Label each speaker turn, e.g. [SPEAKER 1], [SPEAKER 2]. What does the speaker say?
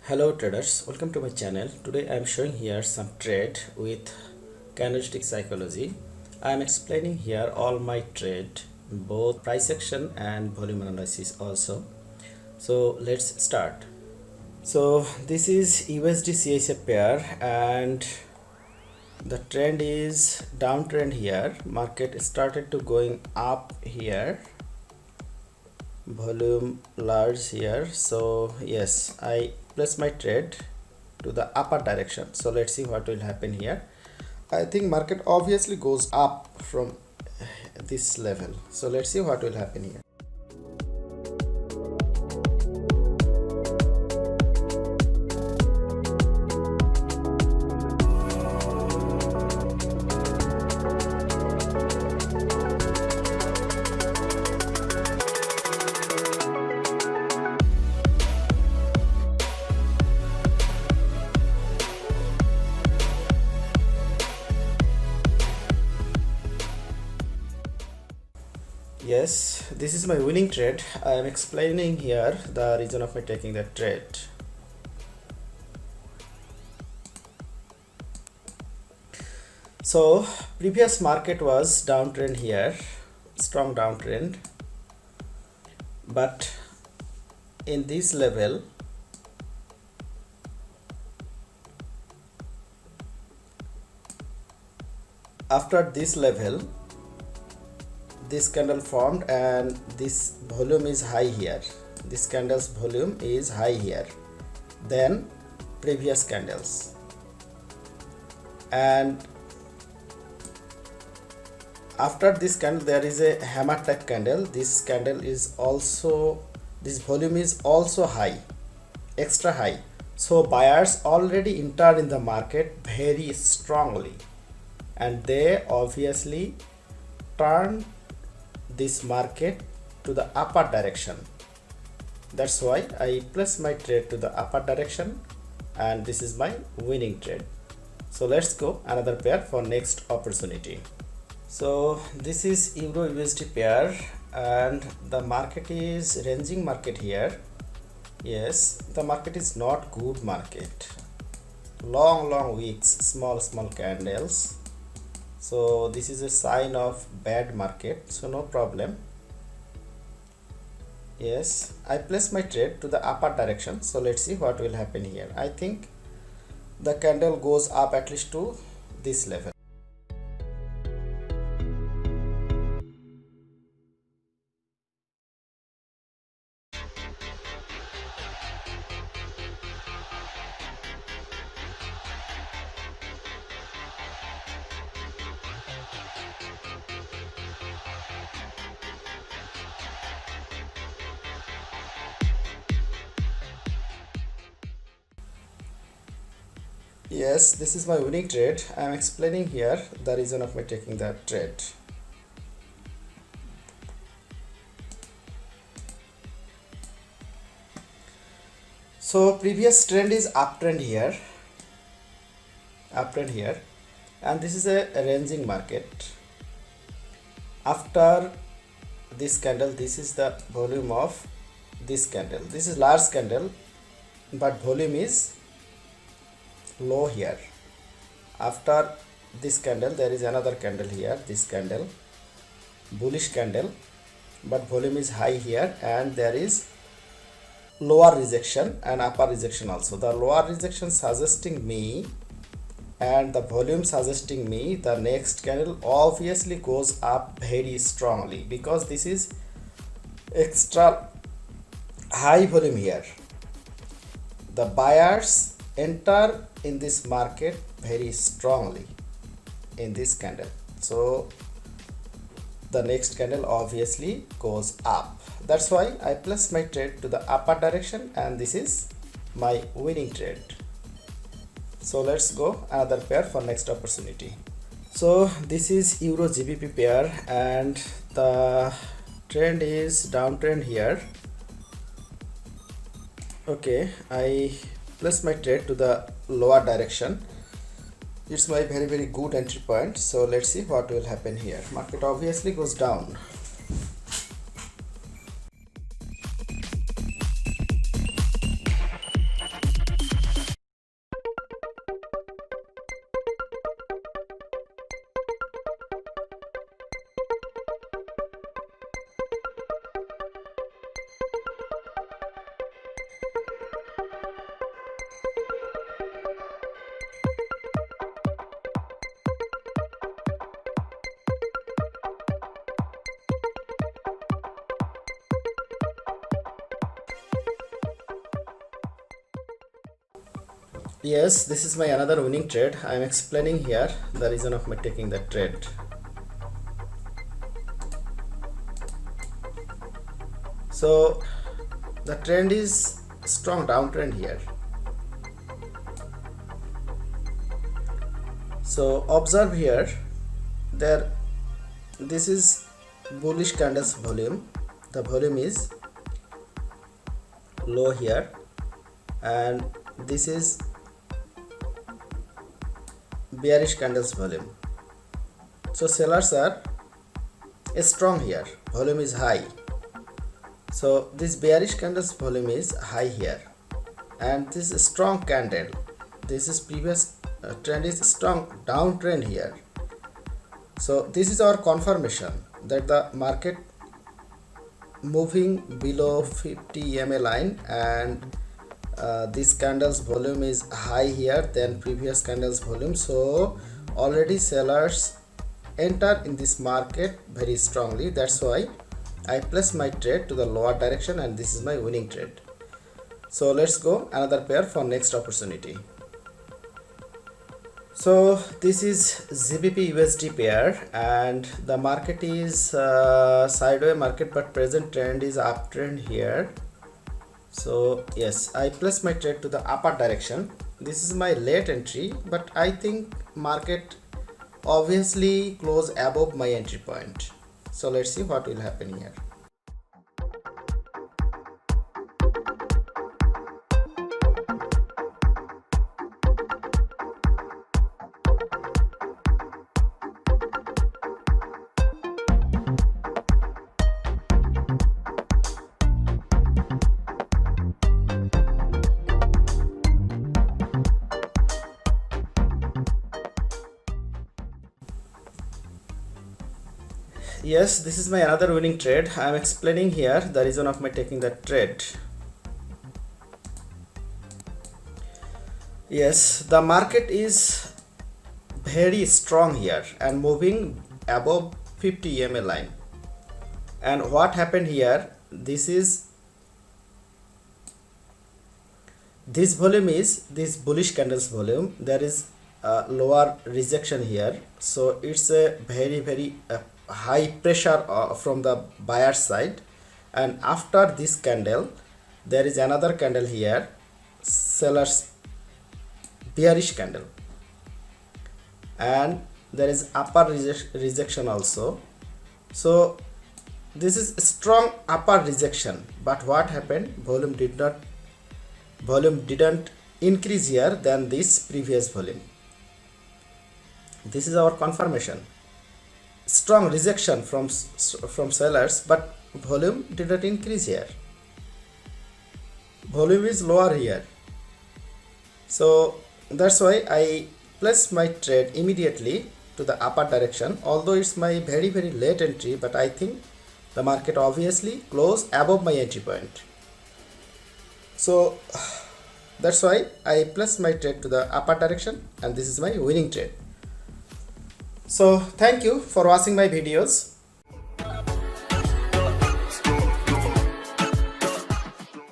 [SPEAKER 1] Hello traders, welcome to my channel. Today I am showing here some trade with candlestick psychology. I am explaining here all my trade, both price action and volume analysis also. So let's start. So this is USD CHF pair and the trend is downtrend here. Market started to going up here, volume large here. So yes, I place my trade to the upper direction. So let's see what will happen here. I think market obviously goes up from this level. So let's see what will happen here. Yes, this is my winning trade. I am explaining here the reason of my taking that trade. So previous market was downtrend here, strong downtrend, but in this level after this level this candle formed and this volume is high here. This candle's volume is high here than previous candles, and after this candle there is a hammer type candle. This candle is also, this volume is also high, extra high. So buyers already entered in the market very strongly and they obviously turn this market to the upper direction. That's why I place my trade to the upper direction and this is my winning trade. So let's go another pair for next opportunity. So this is Euro USD pair and the market is ranging market here. Yes, the market is not good market. Long weeks, small candles. So this is a sign of bad market, so no problem. Yes, I place my trade to the upper direction. So let's see what will happen here. I think the candle goes up at least to this level. Yes, this is my winning trade. I am explaining here the reason of my taking that trade. So previous trend is uptrend here, and this is a ranging market. After this candle, this is the volume of this candle. This is large candle, but volume is low here. After this candle there is another candle here, this candle, bullish candle, but volume is high here and there is lower rejection and upper rejection also. The lower rejection suggesting me and the volume suggesting me the next candle obviously goes up very strongly because this is extra high volume here. The buyers enter in this market very strongly in this candle, so the next candle obviously goes up. That's why I place my trade to the upper direction and this is my winning trade. So let's go another pair for next opportunity. So this is Euro GBP pair and the trend is downtrend here. Okay, I place my trade to the lower direction. It's my very good entry point. So let's see what will happen here. Market obviously goes down. Yes, this is my another winning trade. I am explaining here the reason of my taking the trade. So the trend is strong downtrend here. So observe here, there this is bullish candles volume. The volume is low here, and this is bearish candles volume. So sellers are strong here, volume is high. So this bearish candles volume is high here, and this is strong candle. This is previous trend is strong downtrend here. So this is our confirmation that the market moving below 50 EMA line, and this candles volume is high here than previous candles volume. So already sellers enter in this market very strongly. That's why I place my trade to the lower direction, and this is my winning trade. So let's go another pair for next opportunity. So this is GBP USD pair, and the market is sideways market, but present trend is uptrend here. So yes, I place my trade to the upper direction. This is my late entry, but I think market obviously close above my entry point. So let's see what will happen here. Yes, this is my another winning trade. I am explaining here the reason of my taking that trade. Yes, the market is very strong here and moving above 50 EMA line. And what happened here, this volume is this bullish candles volume. There is a lower rejection here, so it's a very high pressure from the buyer side. And after this candle there is another candle here, sellers bearish candle, and there is upper rejection also. So this is strong upper rejection, but what happened, volume didn't increase here than this previous volume. This is our confirmation. Strong rejection from sellers, but volume did not increase here. Volume is lower here. So that's why I place my trade immediately to the upper direction. Although it's my very late entry, but I think the market obviously closed above my entry point. So that's why I place my trade to the upper direction, and this is my winning trade. So thank you for watching my videos.